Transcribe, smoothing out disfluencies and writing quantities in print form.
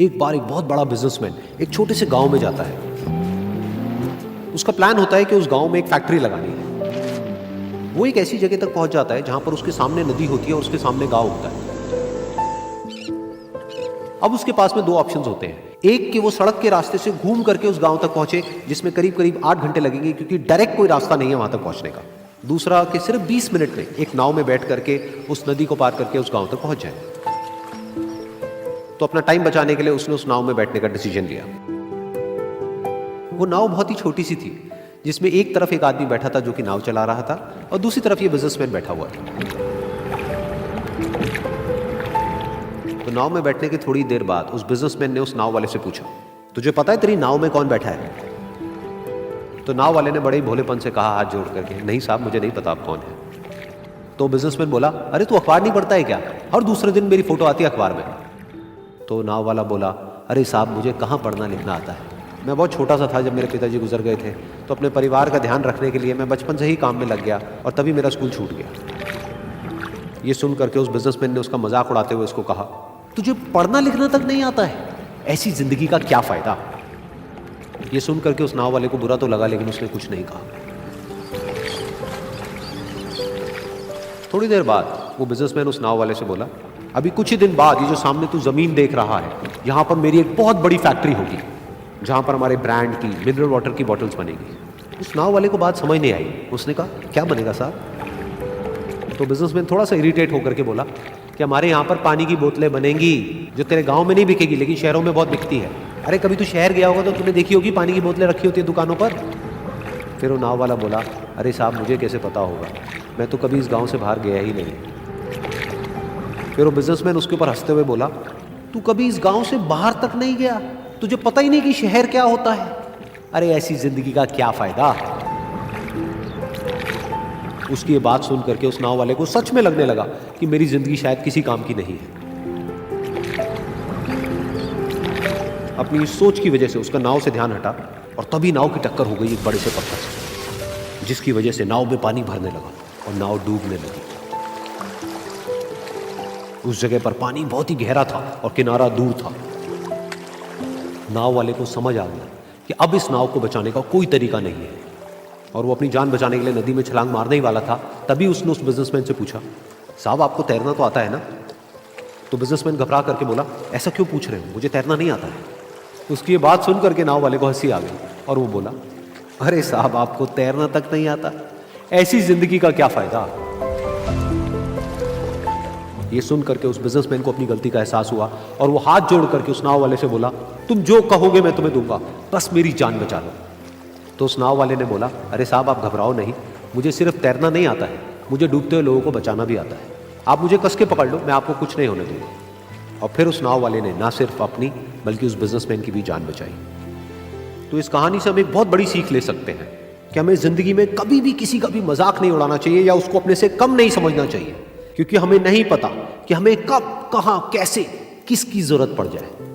एक बार एक बहुत बड़ा बिजनेसमैन एक छोटे से गांव में जाता है। उसका प्लान होता है कि उस गांव में एक फैक्ट्री लगानी है। वो एक ऐसी जगह तक पहुंच जाता है जहां पर उसके सामने नदी होती है और उसके सामने गांव होता है। अब उसके पास में दो ऑप्शंस होते हैं। एक कि वो सड़क के रास्ते से घूम करके उस गांव तक पहुंचे, जिसमें करीब करीब 8 घंटे लगेंगे, क्योंकि डायरेक्ट कोई रास्ता नहीं है वहां तक पहुंचने का। दूसरा कि सिर्फ 20 मिनट में एक नाव में बैठ करके उस नदी को पार करके उस गांव तक पहुंच जाए। तो अपना टाइम बचाने के लिए उसने उस नाव में बैठने का डिसीजन लिया। वो नाव बहुत ही छोटी सी थी, जिसमें एक तरफ एक आदमी बैठा था जो कि नाव चला रहा था और दूसरी तरफ ये बिजनेसमैन बैठा हुआ था। तो नाव में बैठने की थोड़ी देर बाद उस बिजनेसमैन ने उस नाव वाले से पूछा, तुझे पता है तेरी नाव में कौन बैठा है? तो नाव वाले ने बड़े ही भोलेपन से कहा हाथ जोड़ करके, नहीं साहब मुझे नहीं पता आप कौन है। तो बिजनेसमैन बोला, अरे तू अखबार नहीं पढ़ता है क्या? हर दूसरे दिन मेरी फोटो आती है अखबार में। तो नाव वाला बोला, अरे साहब मुझे कहाँ पढ़ना लिखना आता है, मैं बहुत छोटा सा था जब मेरे पिताजी गुजर गए थे, तो अपने परिवार का ध्यान रखने के लिए मैं बचपन से ही काम में लग गया और तभी मेरा स्कूल छूट गया। ये सुन करके उस बिजनेसमैन ने उसका मजाक उड़ाते हुए उसको कहा, तुझे पढ़ना लिखना तक नहीं आता है, ऐसी जिंदगी का क्या फायदा? ये सुन करके उस नाव वाले को बुरा तो लगा, लेकिन उसने कुछ नहीं कहा। थोड़ी देर बाद वो बिजनेसमैन उस नाव वाले से बोला, अभी कुछ ही दिन बाद ये जो सामने तू जमीन देख रहा है, यहां पर मेरी एक बहुत बड़ी फैक्ट्री होगी जहां पर हमारे ब्रांड की मिनरल वाटर की बॉटल्स बनेगी। उस नाव वाले को बात समझ नहीं आई। उसने कहा, क्या बनेगा साहब? तो बिजनेसमैन थोड़ा सा इरिटेट होकर के बोला कि हमारे यहाँ पर पानी की बोतलें बनेंगी जो तेरे गांव में नहीं बिकेगी, लेकिन शहरों में बहुत बिकती है। अरे कभी तू शहर गया होगा तो तूने देखी होगी पानी की बोतलें रखी होती है दुकानों पर। फिर वो नाव वाला बोला, अरे साहब मुझे कैसे पता होगा, मैं तो कभी इस गाँव से बाहर गया ही नहीं। फिर वो बिजनेसमैन उसके ऊपर हंसते हुए बोला, तू कभी इस गांव से बाहर तक नहीं गया, तुझे पता ही नहीं कि शहर क्या होता है? अरे ऐसी जिंदगी का क्या फायदा? उसकी ये बात सुन करके उस नाव वाले को सच में लगने लगा कि मेरी जिंदगी शायद किसी काम की नहीं है। अपनी सोच की वजह से उसका नाव से ध्यान हटा और तभी नाव की टक्कर हो गई एक बड़े से पत्थर से, जिसकी वजह से नाव में पानी भरने लगा और नाव डूबने लगी। उस जगह पर पानी बहुत ही गहरा था और किनारा दूर था। नाव वाले को समझ आ गया कि अब इस नाव को बचाने का कोई तरीका नहीं है और वो अपनी जान बचाने के लिए नदी में छलांग मारने ही वाला था। तभी उसने उस बिजनेसमैन से पूछा, साहब आपको तैरना तो आता है ना? तो बिजनेसमैन घबरा करके बोला, ऐसा क्यों पूछ रहे हो, मुझे तैरना नहीं आता है। उसकी ये बात सुन करके नाव वाले को हंसी आ गई और वो बोला, अरे साहब आपको तैरना तक नहीं आता, ऐसी जिंदगी का क्या फायदा? ये सुन करके उस बिजनेसमैन को अपनी गलती का एहसास हुआ और वो हाथ जोड़ करके उस नाव वाले से बोला, तुम जो कहोगे मैं तुम्हें दूंगा, बस मेरी जान बचा लो। तो उस नाव वाले ने बोला, अरे साहब आप घबराओ नहीं, मुझे सिर्फ तैरना नहीं आता है, मुझे डूबते हुए लोगों को बचाना भी आता है। आप मुझे कस के पकड़ लो, मैं आपको कुछ नहीं होने दूंगा। और फिर उस नाव वाले ने ना सिर्फ अपनी बल्कि उस बिजनेसमैन की भी जान बचाई। तो इस कहानी से हम एक बहुत बड़ी सीख ले सकते हैं कि हमें जिंदगी में कभी भी किसी का भी मजाक नहीं उड़ाना चाहिए या उसको अपने से कम नहीं समझना चाहिए, क्योंकि हमें नहीं पता कि हमें कब, कहां, कैसे, किसकी जरूरत पड़ जाए।